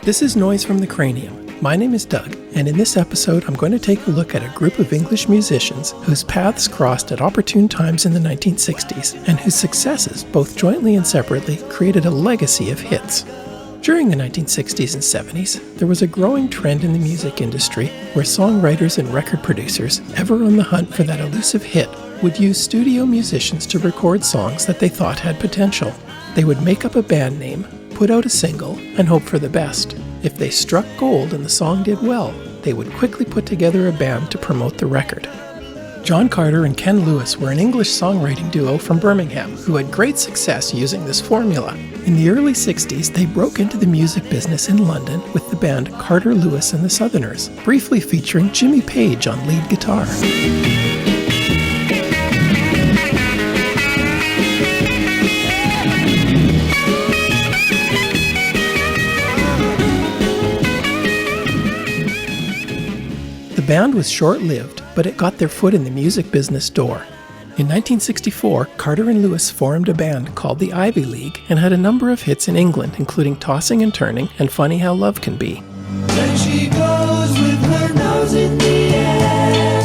This is Noise from the Cranium. My name is Doug, and in this episode I'm going to take a look at a group of English musicians whose paths crossed at opportune times in the 1960s, and whose successes, both jointly and separately, created a legacy of hits. During the 1960s and 70s, there was a growing trend in the music industry where songwriters and record producers, ever on the hunt for that elusive hit, would use studio musicians to record songs that they thought had potential. They would make up a band name, put out a single, and hope for the best. If they struck gold and the song did well, they would quickly put together a band to promote the record. John Carter and Ken Lewis were an English songwriting duo from Birmingham who had great success using this formula. In the early 60s, they broke into the music business in London with the band Carter Lewis and the Southerners, briefly featuring Jimmy Page on lead guitar. The band was short-lived, but it got their foot in the music business door. In 1964, Carter and Lewis formed a band called the Ivy League and had a number of hits in England, including Tossing and Turning and Funny How Love Can Be. Then she goes with her nose in the air.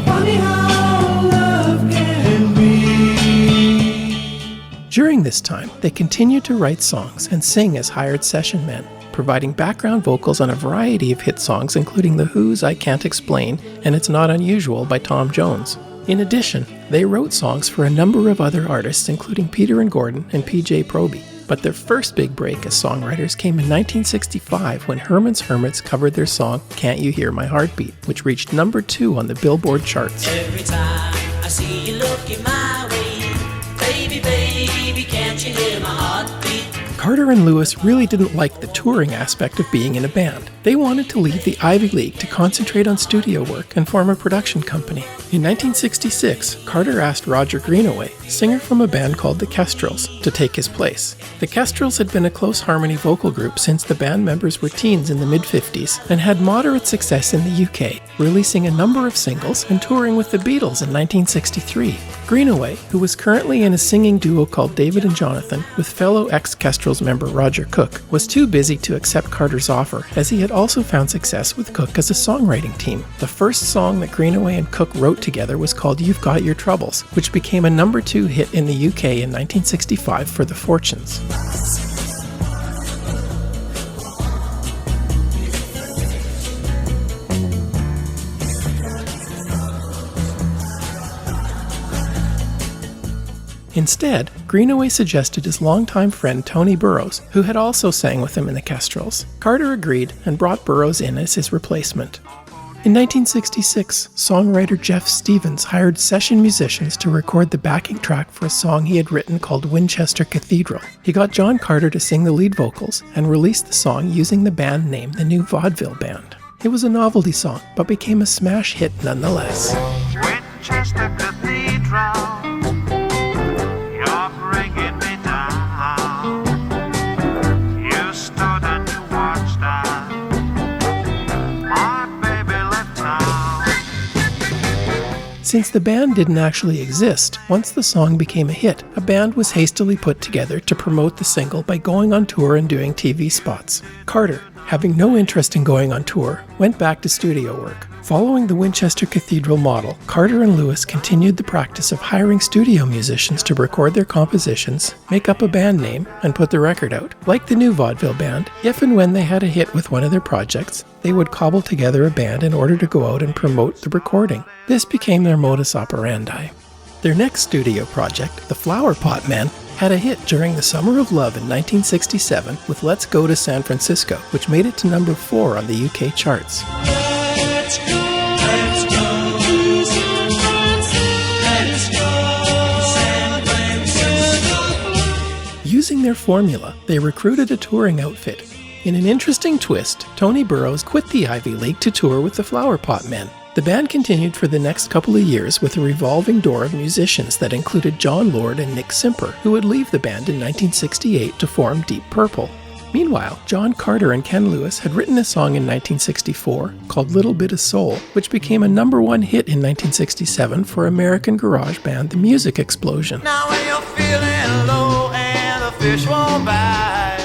Funny how love can be. During this time, they continued to write songs and sing as hired session men, providing background vocals on a variety of hit songs including The Who's I Can't Explain and It's Not Unusual by Tom Jones. In addition, they wrote songs for a number of other artists including Peter and Gordon and PJ Proby. But their first big break as songwriters came in 1965 when Herman's Hermits covered their song Can't You Hear My Heartbeat, which reached number 2 on the Billboard charts. Every time I see you looking my way, baby, baby, can't you hear my heartbeat? Carter and Lewis really didn't like the touring aspect of being in a band. They wanted to leave the Ivy League to concentrate on studio work and form a production company. In 1966, Carter asked Roger Greenaway, singer from a band called the Kestrels, to take his place. The Kestrels had been a close harmony vocal group since the band members were teens in the mid-50s and had moderate success in the UK, releasing a number of singles and touring with the Beatles in 1963. Greenaway, who was currently in a singing duo called David and Jonathan with fellow ex-Kestrels member Roger Cook, was too busy to accept Carter's offer, as he had also found success with Cook as a songwriting team. The first song that Greenaway and Cook wrote together was called You've Got Your Troubles, which became a number 2 hit in the UK in 1965 for The Fortunes. Instead, Greenaway suggested his longtime friend Tony Burrows, who had also sang with him in the Kestrels. Carter agreed and brought Burrows in as his replacement. In 1966, songwriter Jeff Stevens hired session musicians to record the backing track for a song he had written called Winchester Cathedral. He got John Carter to sing the lead vocals and released the song using the band name The New Vaudeville Band. It was a novelty song, but became a smash hit nonetheless. Winchester Cathedral. Since the band didn't actually exist, once the song became a hit, a band was hastily put together to promote the single by going on tour and doing TV spots. Carter, having no interest in going on tour, went back to studio work. Following the Winchester Cathedral model, Carter and Lewis continued the practice of hiring studio musicians to record their compositions, make up a band name, and put the record out. Like the New Vaudeville Band, if and when they had a hit with one of their projects, they would cobble together a band in order to go out and promote the recording. This became their modus operandi. Their next studio project, the Flower Pot Men, had a hit during the Summer of Love in 1967 with Let's Go to San Francisco, which made it to number 4 on the UK charts. Let's go to San Francisco. Using their formula, they recruited a touring outfit. In an interesting twist, Tony Burrows quit the Ivy League to tour with the Flower Pot Men. The band continued for the next couple of years with a revolving door of musicians that included John Lord and Nick Simper, who would leave the band in 1968 to form Deep Purple. Meanwhile, John Carter and Ken Lewis had written a song in 1964 called Little Bit of Soul, which became a #1 hit in 1967 for American garage band The Music Explosion. Now when you're feeling low and the fish won't bite,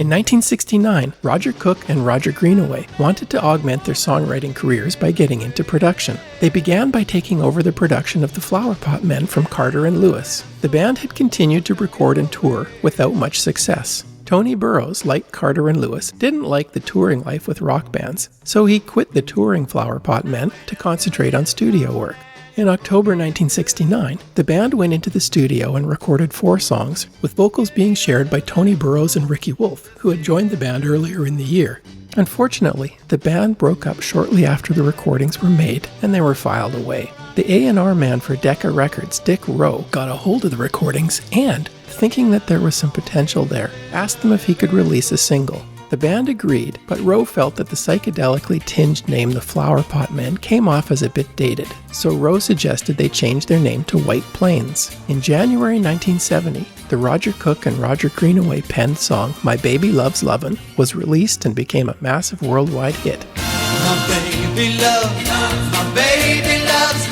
In 1969, Roger Cook and Roger Greenaway wanted to augment their songwriting careers by getting into production. They began by taking over the production of the Flower Pot Men from Carter and Lewis. The band had continued to record and tour without much success. Tony Burrows, like Carter and Lewis, didn't like the touring life with rock bands, so he quit the touring Flower Pot Men to concentrate on studio work. In October 1969, the band went into the studio and recorded 4 songs, with vocals being shared by Tony Burrows and Ricky Wolf, who had joined the band earlier in the year. Unfortunately, the band broke up shortly after the recordings were made, and they were filed away. The A&R man for Decca Records, Dick Rowe, got a hold of the recordings and, thinking that there was some potential there, asked them if he could release a single. The band agreed, but Rowe felt that the psychedelically tinged name The Flower Pot Men came off as a bit dated, so Rowe suggested they change their name to White Plains. In January 1970, the Roger Cook and Roger Greenaway penned song My Baby Loves Lovin was released and became a massive worldwide hit. My baby loves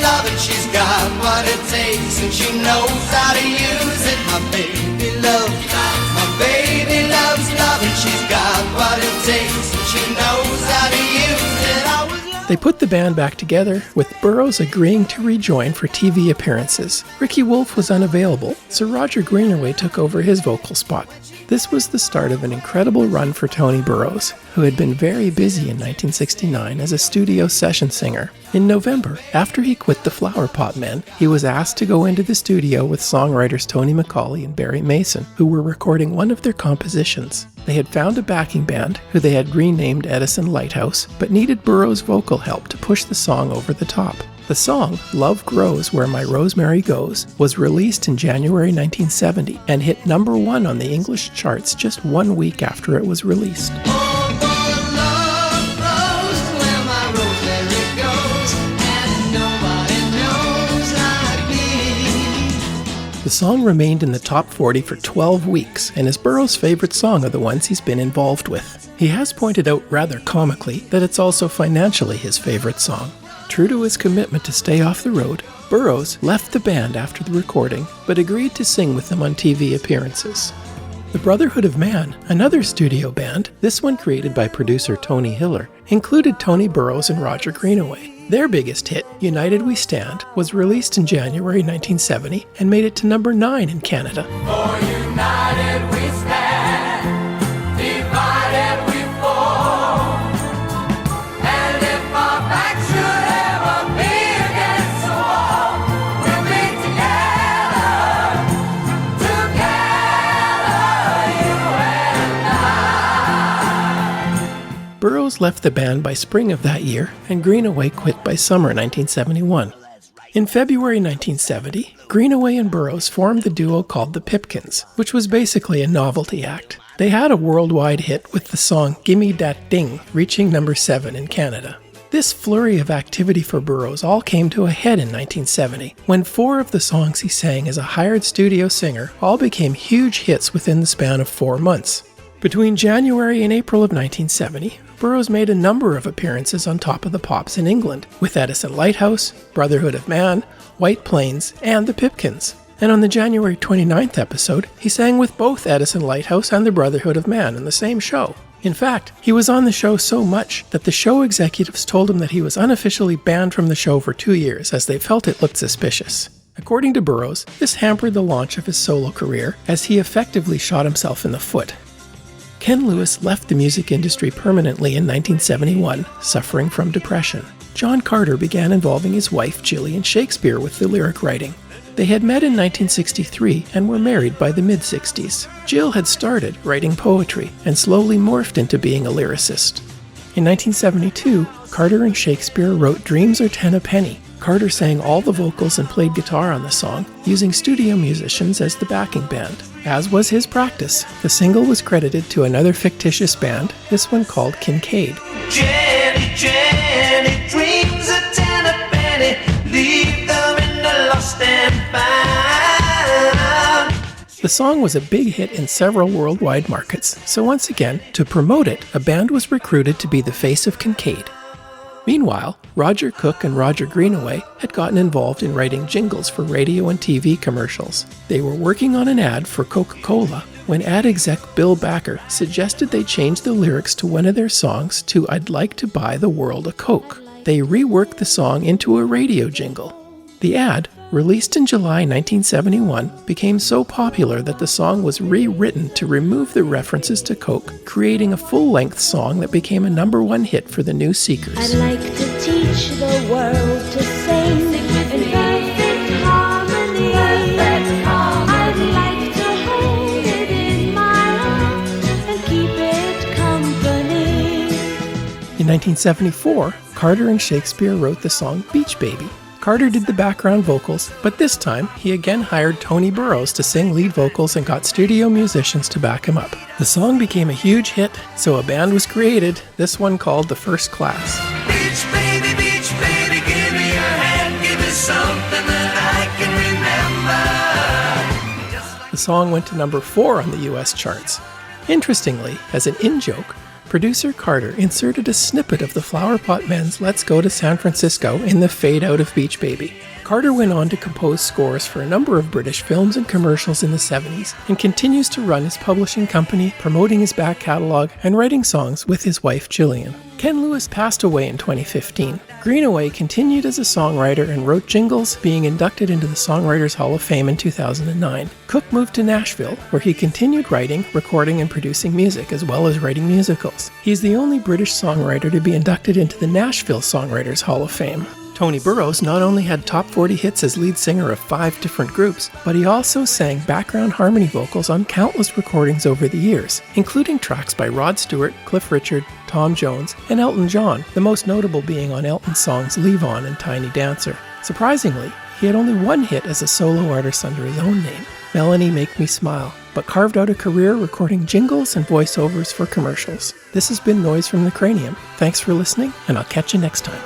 lovin', she's got what it takes and she knows how to use it. My baby loves lovin', she's got what it takes and she knows how to use it. They put the band back together, with Burrows agreeing to rejoin for TV appearances. Ricky Wolf was unavailable, so Roger Greenaway took over his vocal spot. This was the start of an incredible run for Tony Burrows, who had been very busy in 1969 as a studio session singer. In November, after he quit the Flower Pot Men, he was asked to go into the studio with songwriters Tony McCauley and Barry Mason, who were recording one of their compositions. They had found a backing band, who they had renamed Edison Lighthouse, but needed Burrows' vocal help to push the song over the top. The song, Love Grows Where My Rosemary Goes, was released in January 1970 and hit number 1 on the English charts just 1 week after it was released. The song remained in the top 40 for 12 weeks and is Burrows' favorite song of the ones he's been involved with. He has pointed out rather comically that it's also financially his favorite song. True to his commitment to stay off the road, Burrows left the band after the recording, but agreed to sing with them on TV appearances. The Brotherhood of Man, another studio band, this one created by producer Tony Hiller, included Tony Burrows and Roger Greenaway. Their biggest hit, United We Stand, was released in January 1970 and made it to number 9 in Canada. For united we stand, divided we fall. And if our backs should ever be against the wall, we'll be together, you and I. Burrows left the band by spring of that year, and Greenaway quit by summer 1971. In February 1970, Greenaway and Burrows formed the duo called the Pipkins, which was basically a novelty act. They had a worldwide hit with the song Gimme Dat Ding, reaching number 7 in Canada. This flurry of activity for Burrows all came to a head in 1970, when 4 of the songs he sang as a hired studio singer all became huge hits within the span of 4 months. Between January and April of 1970, Burrows made a number of appearances on Top of the Pops in England, with Edison Lighthouse, Brotherhood of Man, White Plains, and the Pipkins. And on the January 29th episode, he sang with both Edison Lighthouse and the Brotherhood of Man in the same show. In fact, he was on the show so much that the show executives told him that he was unofficially banned from the show for 2 years as they felt it looked suspicious. According to Burrows, this hampered the launch of his solo career as he effectively shot himself in the foot. Ken Lewis left the music industry permanently in 1971, suffering from depression. John Carter began involving his wife Gillian Shakespeare with the lyric writing. They had met in 1963 and were married by the mid-60s. Jill had started writing poetry and slowly morphed into being a lyricist. In 1972, Carter and Shakespeare wrote Dreams Are 10 a Penny. Carter sang all the vocals and played guitar on the song, using studio musicians as the backing band. As was his practice, the single was credited to another fictitious band, this one called Kincaid. Jenny, Jenny, dreams are 10 a penny, leave them in the lost and found. The song was a big hit in several worldwide markets, so once again, to promote it, a band was recruited to be the face of Kincaid. Meanwhile, Roger Cook and Roger Greenaway had gotten involved in writing jingles for radio and TV commercials. They were working on an ad for Coca-Cola when ad exec Bill Backer suggested they change the lyrics to one of their songs to "I'd like to buy the world a Coke." They reworked the song into a radio jingle. The ad, released in July 1971, became so popular that the song was rewritten to remove the references to Coke, creating a full-length song that became a #1 hit for the New Seekers. I'd like to teach the world to sing in perfect harmony. I'd like to hold it in my arms and keep it company. In 1974, Carter and Shakespeare wrote the song Beach Baby. Carter did the background vocals, but this time he again hired Tony Burrows to sing lead vocals and got studio musicians to back him up. The song became a huge hit, so a band was created, this one called The First Class. Beach baby, give me your hand, give me something that I can remember. The song went to #4 on the US charts. Interestingly, as an in-joke, producer Carter inserted a snippet of the Flower Pot Men's Let's Go to San Francisco in the fade out of Beach Baby. Carter went on to compose scores for a number of British films and commercials in the 70s and continues to run his publishing company, promoting his back catalog and writing songs with his wife Gillian. Ken Lewis passed away in 2015. Greenaway continued as a songwriter and wrote Jingles, being inducted into the Songwriters Hall of Fame in 2009. Cook moved to Nashville, where he continued writing, recording, and producing music, as well as writing musicals. He's the only British songwriter to be inducted into the Nashville Songwriters Hall of Fame. Tony Burrows not only had top 40 hits as lead singer of 5 different groups, but he also sang background harmony vocals on countless recordings over the years, including tracks by Rod Stewart, Cliff Richard, Tom Jones, and Elton John, the most notable being on Elton's songs Levon and Tiny Dancer. Surprisingly, he had only one hit as a solo artist under his own name, Melanie Make Me Smile, but carved out a career recording jingles and voiceovers for commercials. This has been Noise from the Cranium. Thanks for listening, and I'll catch you next time.